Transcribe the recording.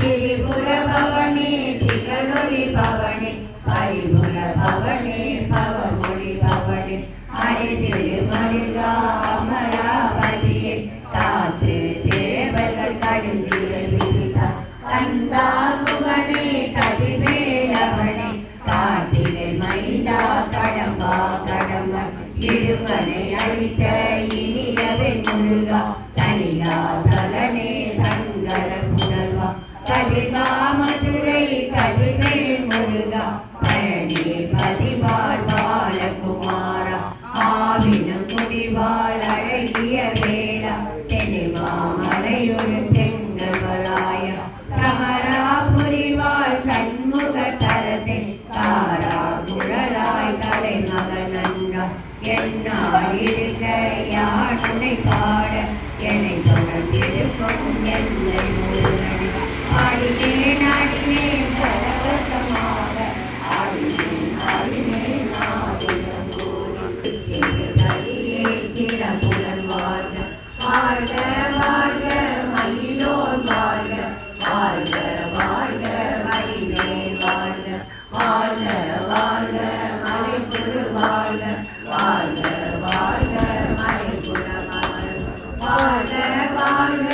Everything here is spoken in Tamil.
திரிபுர பவனே திகழொலி பவனே பரிபுர பவனே பவமொழி பவனே ஹரி திருமருகா அமராவதியே காத்து தேவர்கள் கடுந்திருந்தா கந்தா குகனே கதிவேலவனே கார்த்திகை மைந்தா கடம்பா கடம்ப இருவனை அழித்த இனியவை முருகா தனிகா சலனே சங்கர புதல்வா கதிர்கா மதுரை கதிரை முருகா பழனி பதிவார் பாலகுமாரா ஆவினம் முடிவாள் அழகிய வேளா தெளிவா மலையொரு செங்கவராய சமரா புரிவாள் சண்முக தரசே தாரா குழலாய் தலைமகனன்றா என்னால் இருக்க யானை பாட என்னை தொடர்ந்திருக்கும் என்னை முருகனே ஆடினேன் ஆடினேன் பரவசமாக ஆடினேன் ஆடினேன் ஆடினம் கூறி எதிர்கலியே திறமுடன் வாழ்க வாழ்க வாழ்க மயிலோர் வாழ்க வாழ்க வாழ்க மயிலேன் வாழ்க வாழ்க வாழ்க மலைக்குரு வாழ்க வாழ்க வாழ்க மலைக்குட வாழ்க வாழ்க